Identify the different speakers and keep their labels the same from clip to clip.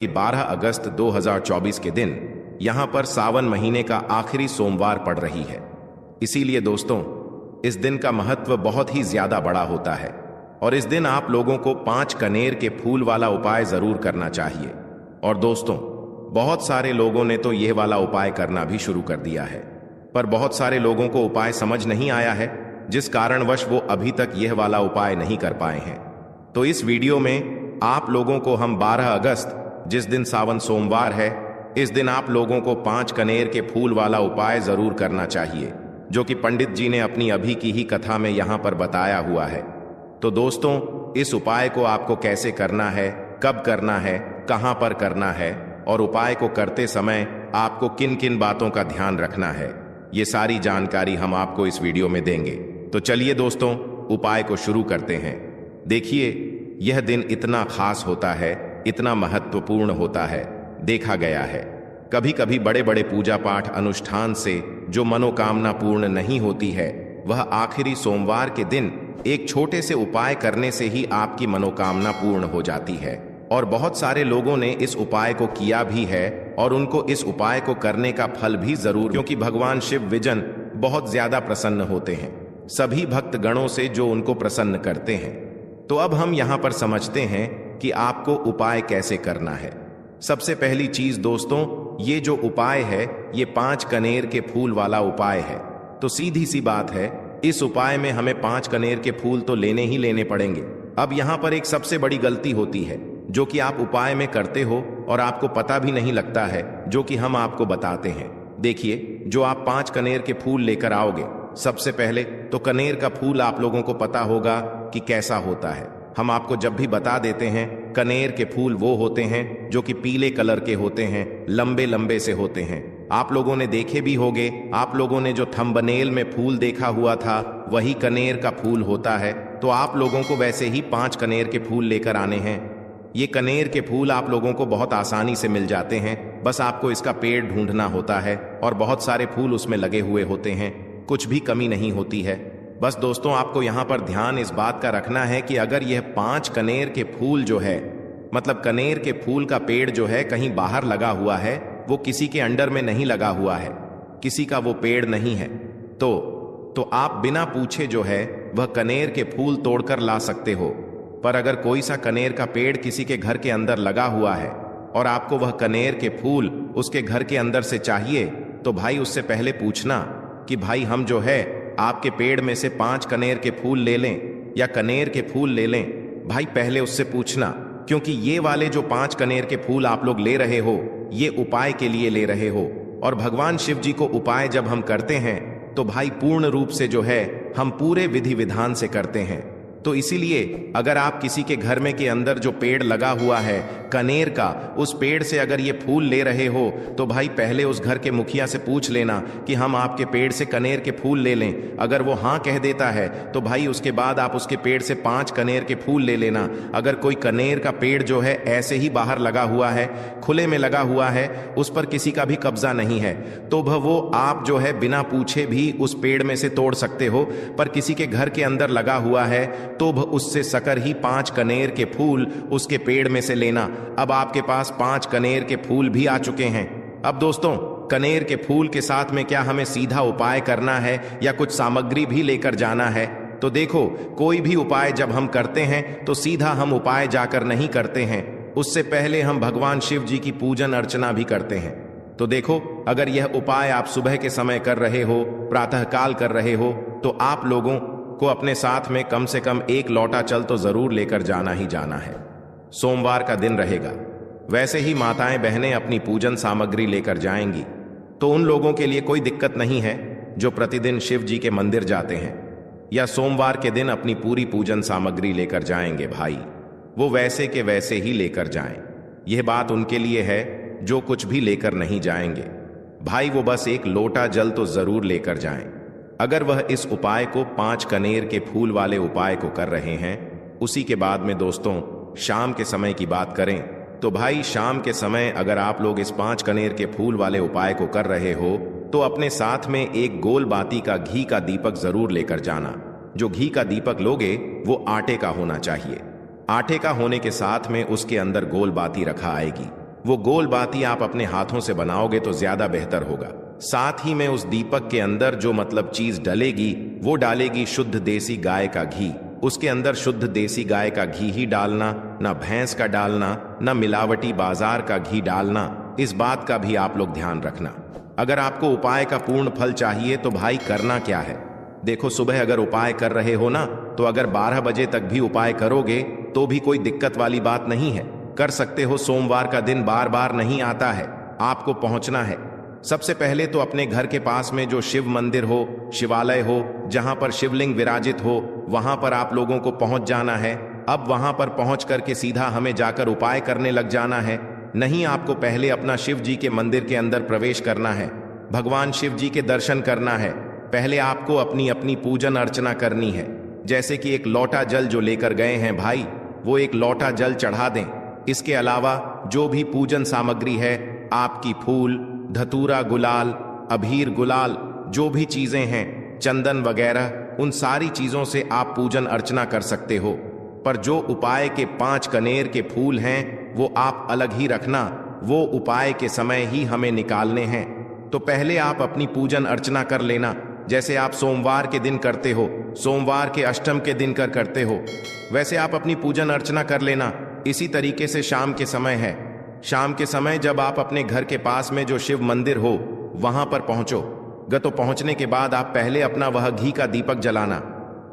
Speaker 1: कि 12 अगस्त 2024 के दिन यहां पर सावन महीने का आखिरी सोमवार पड़ रही है। इसीलिए दोस्तों, इस दिन का महत्व बहुत ही ज्यादा बड़ा होता है और इस दिन आप लोगों को 5 कनेर के फूल वाला उपाय जरूर करना चाहिए। और दोस्तों, बहुत सारे लोगों ने तो यह वाला उपाय करना भी शुरू कर दिया है, पर बहुत सारे लोगों को उपाय समझ नहीं आया है, जिस कारणवश वो अभी तक यह वाला उपाय नहीं कर पाए हैं। तो इस वीडियो में आप लोगों को हम 12 अगस्त, जिस दिन सावन सोमवार है, इस दिन आप लोगों को 5 कनेर के फूल वाला उपाय जरूर करना चाहिए, जो कि पंडित जी ने अपनी अभी की ही कथा में यहां पर बताया हुआ है। तो दोस्तों, इस उपाय को आपको कैसे करना है, कब करना है, कहां पर करना है और उपाय को करते समय आपको किन किन बातों का ध्यान रखना है, ये सारी जानकारी हम आपको इस वीडियो में देंगे। तो चलिए दोस्तों, उपाय को शुरू करते हैं। देखिए, यह दिन इतना खास होता है, इतना महत्वपूर्ण होता है। देखा गया है कभी कभी बड़े बड़े पूजा पाठ अनुष्ठान से जो मनोकामना पूर्ण नहीं होती है, वह आखिरी सोमवार के दिन एक छोटे से उपाय करने से ही आपकी मनोकामना पूर्ण हो जाती है। और बहुत सारे लोगों ने इस उपाय को किया भी है और उनको इस उपाय को करने का फल भी जरूर, क्योंकि भगवान शिव विजन बहुत ज्यादा प्रसन्न होते हैं सभी भक्त गणों से जो उनको प्रसन्न करते हैं। तो अब हम यहां पर समझते हैं कि आपको उपाय कैसे करना है। सबसे पहली चीज दोस्तों, ये जो उपाय है ये 5 कनेर के फूल वाला उपाय है। तो सीधी सी बात है, इस उपाय में हमें 5 कनेर के फूल तो लेने ही लेने पड़ेंगे। अब यहां पर एक सबसे बड़ी गलती होती है जो कि आप उपाय में करते हो और आपको पता भी नहीं लगता है, जो कि हम आपको बताते हैं। देखिए, जो आप 5 कनेर के फूल लेकर आओगे, सबसे पहले तो कनेर का फूल आप लोगों को पता होगा कि कैसा होता है। हम आपको जब भी बता देते हैं, कनेर के फूल वो होते हैं जो कि पीले कलर के होते हैं, लंबे लंबे से होते हैं। आप लोगों ने देखे भी होंगे, आप लोगों ने जो थंबनेल में फूल देखा हुआ था वही कनेर का फूल होता है। तो आप लोगों को वैसे ही 5 कनेर के फूल लेकर आने हैं। ये कनेर के फूल आप लोगों को बहुत आसानी से मिल जाते हैं, बस आपको इसका पेड़ ढूंढना होता है और बहुत सारे फूल उसमें लगे हुए होते हैं, कुछ भी कमी नहीं होती है। बस दोस्तों, आपको यहाँ पर ध्यान इस बात का रखना है कि अगर यह 5 कनेर के फूल जो है, मतलब कनेर के फूल का पेड़ जो है कहीं बाहर लगा हुआ है, वो किसी के अंडर में नहीं लगा हुआ है, किसी का वो पेड़ नहीं है, तो आप बिना पूछे जो है वह कनेर के फूल तोड़कर ला सकते हो। पर अगर कोई सा कनेर का पेड़ किसी के घर के अंदर लगा हुआ है और आपको वह कनेर के फूल उसके घर के अंदर से चाहिए, तो भाई उससे पहले पूछना कि भाई हम जो है आपके पेड़ में से 5 कनेर के फूल ले लें या कनेर के फूल ले लें। भाई पहले उससे पूछना, क्योंकि ये वाले जो 5 कनेर के फूल आप लोग ले रहे हो, ये उपाय के लिए ले रहे हो। और भगवान शिव जी को उपाय जब हम करते हैं तो भाई पूर्ण रूप से जो है हम पूरे विधि विधान से करते हैं। तो इसीलिए अगर आप किसी के घर में के अंदर जो पेड़ लगा हुआ है कनेर का, उस पेड़ से अगर ये फूल ले रहे हो, तो भाई पहले उस घर के मुखिया से पूछ लेना कि हम आपके पेड़ से कनेर के फूल ले लें। अगर वो हाँ कह देता है तो भाई उसके बाद आप उसके पेड़ से 5 कनेर के फूल ले लेना। अगर कोई कनेर का पेड़ जो है ऐसे ही बाहर लगा हुआ है, खुले में लगा हुआ है, उस पर किसी का भी कब्जा नहीं है, तो वो आप जो है बिना पूछे भी उस पेड़ में से तोड़ सकते हो। पर किसी के घर के अंदर लगा हुआ है तो उससे सकर ही 5 कनेर के फूल उसके पेड़ में से लेना। अब आपके पास 5 कनेर के फूल भी आ चुके हैं। अब दोस्तों, कनेर के फूल के साथ में क्या हमें सीधा उपाय करना है या कुछ सामग्री भी लेकर जाना है? तो देखो, कोई भी उपाय जब हम करते हैं तो सीधा हम उपाय जाकर नहीं करते हैं, उससे पहले हम भगवान शिव जी की पूजन अर्चना भी करते हैं। तो देखो, अगर यह उपाय आप सुबह के समय कर रहे हो, प्रातःकाल कर रहे हो, तो आप लोगों को अपने साथ में कम से कम 1 लोटा जल तो जरूर लेकर जाना ही जाना है। सोमवार का दिन रहेगा, वैसे ही माताएं बहनें अपनी पूजन सामग्री लेकर जाएंगी, तो उन लोगों के लिए कोई दिक्कत नहीं है जो प्रतिदिन शिव जी के मंदिर जाते हैं या सोमवार के दिन अपनी पूरी पूजन सामग्री लेकर जाएंगे। भाई वो वैसे के वैसे ही लेकर जाएं। यह बात उनके लिए है जो कुछ भी लेकर नहीं जाएंगे। भाई वो बस 1 लोटा जल तो जरूर लेकर जाएं। अगर वह इस उपाय को 5 कनेर के फूल वाले उपाय को कर रहे हैं, उसी के बाद में दोस्तों शाम के समय की बात करें, तो भाई शाम के समय अगर आप लोग इस 5 कनेर के फूल वाले उपाय को कर रहे हो, तो अपने साथ में 1 गोल बाती का घी का दीपक जरूर लेकर जाना। जो घी का दीपक लोगे वो आटे का होना चाहिए। आटे का होने के साथ में उसके अंदर गोल बाती रखा आएगी। वो गोल बाती आप अपने हाथों से बनाओगे तो ज्यादा बेहतर होगा। साथ ही में उस दीपक के अंदर जो मतलब चीज डलेगी वो डालेगी शुद्ध देसी गाय का घी। उसके अंदर शुद्ध देसी गाय का घी ही डालना, ना भैंस का डालना, ना मिलावटी बाजार का घी डालना। इस बात का भी आप लोग ध्यान रखना। अगर आपको उपाय का पूर्ण फल चाहिए तो भाई करना क्या है, देखो सुबह अगर उपाय कर रहे हो ना, तो अगर 12 बजे तक भी उपाय करोगे तो भी कोई दिक्कत वाली बात नहीं है, कर सकते हो। सोमवार का दिन बार बार नहीं आता है, आपको पहुंचना है। सबसे पहले तो अपने घर के पास में जो शिव मंदिर हो, शिवालय हो, जहां पर शिवलिंग विराजित हो, वहां पर आप लोगों को पहुंच जाना है। अब वहां पर पहुंच करके सीधा हमें जाकर उपाय करने लग जाना है। नहीं, आपको पहले अपना शिव जी के मंदिर के अंदर प्रवेश करना है, भगवान शिव जी के दर्शन करना है। पहले आपको अपनी अपनी पूजन अर्चना करनी है। जैसे कि एक लोटा जल जो लेकर गए हैं भाई, वो एक लोटा जल चढ़ा दें। इसके अलावा जो भी पूजन सामग्री है, आपकी फूल, धतूरा, गुलाल, अबीर, गुलाल, जो भी चीजें हैं, चंदन वगैरह, उन सारी चीजों से आप पूजन अर्चना कर सकते हो। पर जो उपाय के 5 कनेर के फूल हैं वो आप अलग ही रखना, वो उपाय के समय ही हमें निकालने हैं। तो पहले आप अपनी पूजन अर्चना कर लेना, जैसे आप सोमवार के दिन करते हो, सोमवार के अष्टम के दिन करते हो, वैसे आप अपनी पूजन अर्चना कर लेना। इसी तरीके से शाम के समय है, शाम के समय जब आप अपने घर के पास में जो शिव मंदिर हो वहां पर पहुंचो, तो पहुंचने के बाद आप पहले अपना वह घी का दीपक जलाना।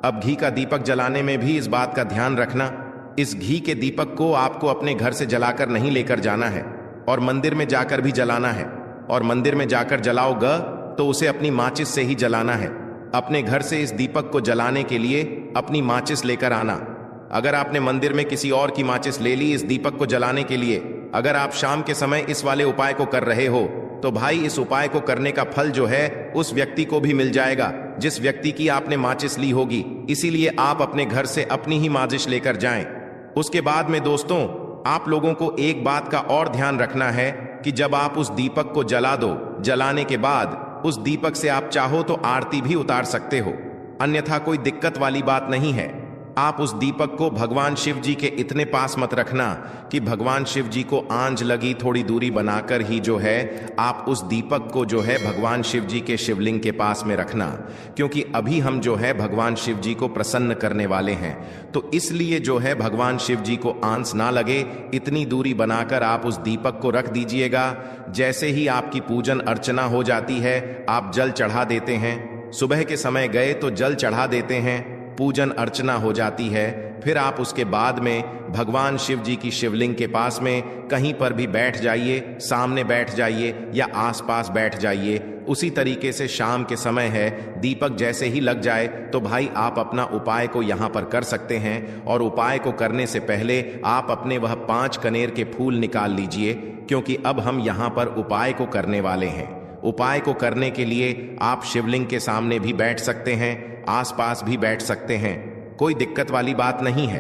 Speaker 1: अब घी का दीपक जलाने में भी इस बात का ध्यान रखना, इस घी के दीपक को आपको अपने घर से जलाकर नहीं लेकर जाना है और मंदिर में जाकर भी जलाना है। और मंदिर में जाकर जलाओगे तो उसे अपनी माचिस से ही जलाना है। अपने घर से इस दीपक को जलाने के लिए अपनी माचिस लेकर आना। अगर आपने मंदिर में किसी और की माचिस ले ली इस दीपक को जलाने के लिए, अगर आप शाम के समय इस वाले उपाय को कर रहे हो, तो भाई इस उपाय को करने का फल जो है उस व्यक्ति को भी मिल जाएगा जिस व्यक्ति की आपने माचिस ली होगी। इसीलिए आप अपने घर से अपनी ही माचिस लेकर जाएं। उसके बाद में दोस्तों, आप लोगों को एक बात का और ध्यान रखना है कि जब आप उस दीपक को जला दो, जलाने के बाद उस दीपक से आप चाहो तो आरती भी उतार सकते हो, अन्यथा कोई दिक्कत वाली बात नहीं है। आप उस दीपक को भगवान शिव जी के इतने पास मत रखना कि भगवान शिव जी को आंच लगी, थोड़ी दूरी बनाकर ही जो है आप उस दीपक को जो है भगवान शिव जी के शिवलिंग के पास में रखना, क्योंकि अभी हम जो है भगवान शिव जी को प्रसन्न करने वाले हैं। तो इसलिए जो है भगवान शिव जी को आंच ना लगे, इतनी दूरी बनाकर आप उस दीपक को रख दीजिएगा। जैसे ही आपकी पूजन अर्चना हो जाती है, आप जल चढ़ा देते हैं। सुबह के समय गए तो जल चढ़ा देते हैं, पूजन अर्चना हो जाती है। फिर आप उसके बाद में भगवान शिव जी की शिवलिंग के पास में कहीं पर भी बैठ जाइए, सामने बैठ जाइए या आसपास बैठ जाइए। उसी तरीके से शाम के समय है, दीपक जैसे ही लग जाए तो भाई आप अपना उपाय को यहाँ पर कर सकते हैं। और उपाय को करने से पहले आप अपने वह 5 कनेर के फूल निकाल लीजिए, क्योंकि अब हम यहाँ पर उपाय को करने वाले हैं। उपाय को करने के लिए आप शिवलिंग के सामने भी बैठ सकते हैं, आसपास भी बैठ सकते हैं, कोई दिक्कत वाली बात नहीं है।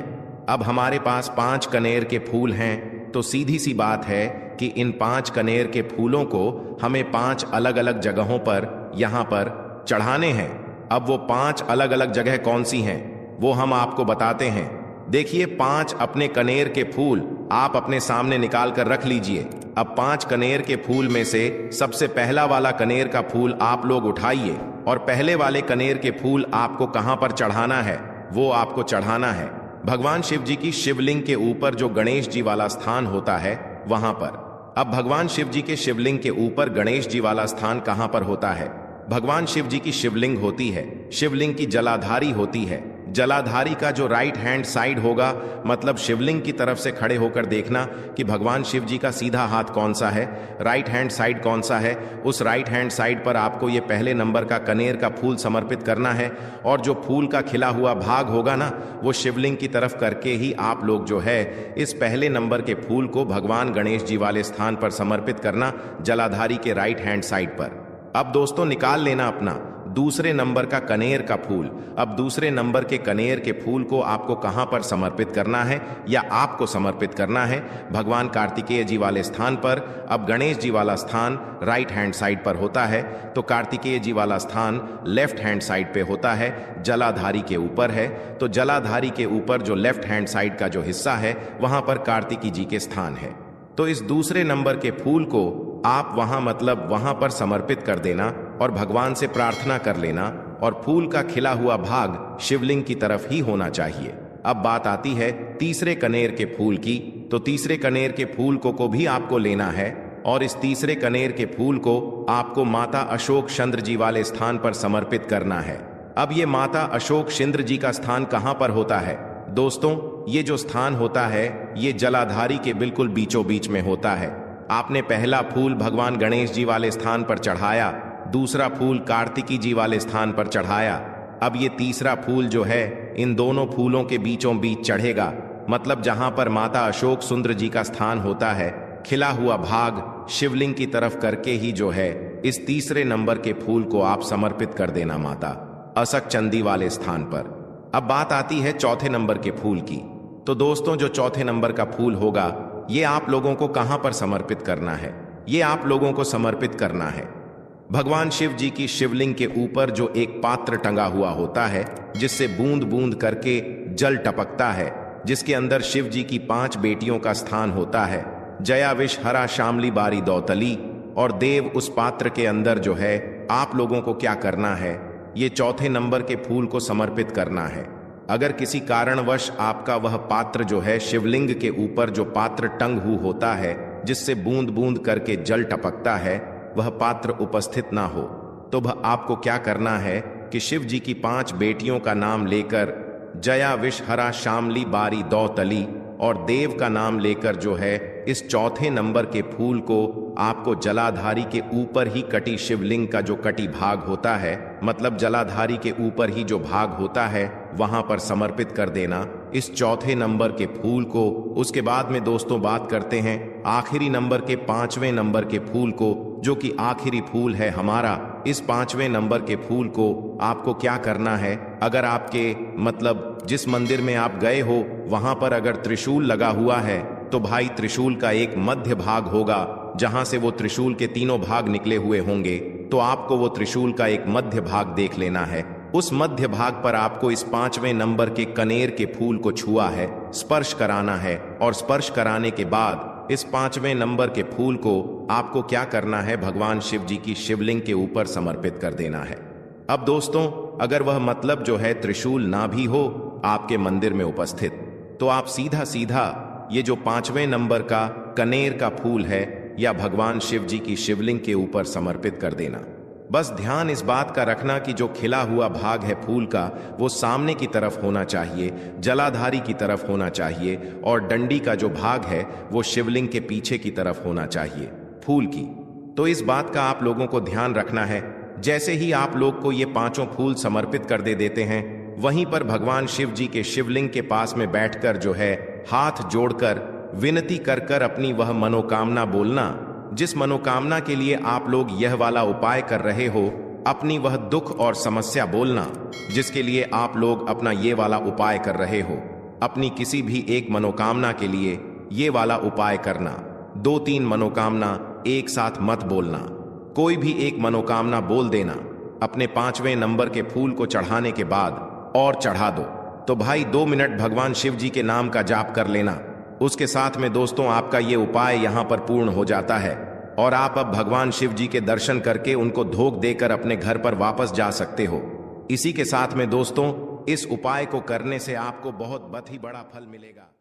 Speaker 1: अब हमारे पास 5 कनेर के फूल हैं, तो सीधी सी बात है कि इन 5 कनेर के फूलों को हमें 5 अलग अलग जगहों पर यहाँ पर चढ़ाने हैं। अब वो 5 अलग अलग जगह कौन सी हैं वो हम आपको बताते हैं। देखिए, 5 अपने कनेर के फूल आप अपने सामने निकाल कर रख लीजिए। अब 5 कनेर के फूल में से सबसे पहला वाला कनेर का फूल आप लोग उठाइए और पहले वाले कनेर के फूल आपको कहां पर चढ़ाना है वो आपको चढ़ाना है भगवान शिव जी की शिवलिंग के ऊपर, जो गणेश जी वाला स्थान होता है वहां पर। अब भगवान शिव जी के शिवलिंग के ऊपर गणेश जी वाला स्थान कहां पर होता है? भगवान शिव जी की शिवलिंग होती है, शिवलिंग की जलाधारी होती है। जलाधारी का जो राइट हैंड साइड होगा, मतलब शिवलिंग की तरफ से खड़े होकर देखना कि भगवान शिव जी का सीधा हाथ कौन सा है, राइट हैंड साइड कौन सा है। उस राइट हैंड साइड पर आपको ये पहले नंबर का कनेर का फूल समर्पित करना है और जो फूल का खिला हुआ भाग होगा ना, वो शिवलिंग की तरफ करके ही आप लोग जो है इस पहले नंबर के फूल को भगवान गणेश जी वाले स्थान पर समर्पित करना, जलाधारी के राइट हैंड साइड पर। अब दोस्तों निकाल लेना अपना दूसरे नंबर का कनेर का फूल। अब दूसरे नंबर के कनेर के फूल को आपको कहां पर समर्पित करना है, या आपको समर्पित करना है भगवान कार्तिकेय जी वाले स्थान पर। अब गणेश जी वाला स्थान राइट हैंड साइड पर होता है, तो कार्तिकेय जी वाला स्थान लेफ्ट हैंड साइड पे होता है, जलाधारी के ऊपर है। तो जलाधारी के ऊपर जो लेफ्ट हैंड साइड का जो हिस्सा है वहां पर कार्तिकी जी के स्थान है। तो इस दूसरे नंबर के फूल को आप वहां पर समर्पित कर देना और भगवान से प्रार्थना कर लेना, और फूल का खिला हुआ भाग शिवलिंग की तरफ ही होना चाहिए। अब बात आती है तीसरे कनेर के फूल की। तो तीसरे कनेर के फूल को भी आपको लेना है, और इस तीसरे कनेर के फूल को आपको माता अशोक चंद्र जी वाले स्थान पर समर्पित करना है। अब ये माता अशोक चंद्र जी का स्थान कहां पर होता है दोस्तों? ये जो स्थान होता है ये जलाधारी के बिल्कुल बीचों बीच में होता है। आपने पहला फूल भगवान गणेश जी वाले स्थान पर चढ़ाया, दूसरा फूल कार्तिकी जी वाले स्थान पर चढ़ाया। अब ये तीसरा फूल जो है इन दोनों फूलों के बीचों बीच चढ़ेगा, मतलब जहां पर माता अशोक सुंदर जी का स्थान होता है, खिला हुआ भाग शिवलिंग की तरफ करके ही जो है इस तीसरे नंबर के फूल को आप समर्पित कर देना माता असक चंदी वाले स्थान पर। अब बात आती है चौथे नंबर के फूल की। तो दोस्तों जो चौथे नंबर का फूल होगा ये आप लोगों को कहां पर समर्पित करना है? ये आप लोगों को समर्पित करना है भगवान शिव जी की शिवलिंग के ऊपर जो एक पात्र टंगा हुआ होता है, जिससे बूंद बूंद करके जल टपकता है, जिसके अंदर शिव जी की 5 बेटियों का स्थान होता है, जया विष हरा शामली बारी दौतली और देव। उस पात्र के अंदर जो है आप लोगों को क्या करना है, ये चौथे नंबर के फूल को समर्पित करना है। अगर किसी कारणवश आपका वह पात्र जो है शिवलिंग के ऊपर जो पात्र टंग हुआ होता है, जिससे बूंद बूंद करके जल टपकता है, वह पात्र उपस्थित ना हो, तो वह आपको क्या करना है कि शिव जी की 5 बेटियों का नाम लेकर जया विष हरा शामली बारी दौतली और देव का नाम लेकर जो है इस चौथे नंबर के फूल को आपको जलाधारी के ऊपर ही कटी शिवलिंग का जो कटी भाग होता है, मतलब जलाधारी के ऊपर ही जो भाग होता है, वहां पर समर्पित कर देना इस चौथे नंबर के फूल को। उसके बाद में दोस्तों बात करते हैं आखिरी नंबर के 5वें नंबर के फूल को, जो कि आखिरी फूल है हमारा। इस 5वें नंबर के फूल को आपको क्या करना है, अगर आपके मतलब जिस मंदिर में आप गए हो वहां पर अगर त्रिशूल लगा हुआ है, तो भाई त्रिशूल का एक मध्य भाग होगा, जहां से वो त्रिशूल के 3 भाग निकले हुए होंगे, तो आपको वो त्रिशूल का एक मध्य भाग देख लेना है। उस मध्य भाग पर आपको इस 5वें नंबर के कनेर के फूल को छुआ है, स्पर्श कराना है, और स्पर्श कराने के बाद इस 5वें नंबर के फूल को आपको क्या करना है, भगवान शिव जी की शिवलिंग के ऊपर समर्पित कर देना है। अब दोस्तों अगर वह मतलब जो है त्रिशूल ना भी हो आपके मंदिर में उपस्थित, तो आप सीधा सीधा ये जो 5वें नंबर का कनेर का फूल है या भगवान शिव जी की शिवलिंग के ऊपर समर्पित कर देना। बस ध्यान इस बात का रखना कि जो खिला हुआ भाग है फूल का वो सामने की तरफ होना चाहिए, जलाधारी की तरफ होना चाहिए, और डंडी का जो भाग है वो शिवलिंग के पीछे की तरफ होना चाहिए फूल की। तो इस बात का आप लोगों को ध्यान रखना है। जैसे ही आप लोग को ये 5 फूल समर्पित कर देते हैं, वहीं पर भगवान शिव जी के शिवलिंग के पास में बैठकर जो है हाथ जोड़कर विनती कर कर अपनी वह मनोकामना बोलना, जिस मनोकामना के लिए आप लोग यह वाला उपाय कर रहे हो, अपनी वह दुख और समस्या बोलना जिसके लिए आप लोग अपना ये वाला उपाय कर रहे हो। अपनी किसी भी एक मनोकामना के लिए ये वाला उपाय करना। 2-3 मनोकामना एक साथ मत बोलना, कोई भी एक मनोकामना बोल देना। अपने 5वें नंबर के फूल को चढ़ाने के बाद और चढ़ा दो, तो भाई 2 मिनट भगवान शिव जी के नाम का जाप कर लेना। उसके साथ में दोस्तों आपका ये उपाय यहाँ पर पूर्ण हो जाता है, और आप अब भगवान शिव जी के दर्शन करके उनको धोख देकर अपने घर पर वापस जा सकते हो। इसी के साथ में दोस्तों इस उपाय को करने से आपको बहुत ही बड़ा फल मिलेगा।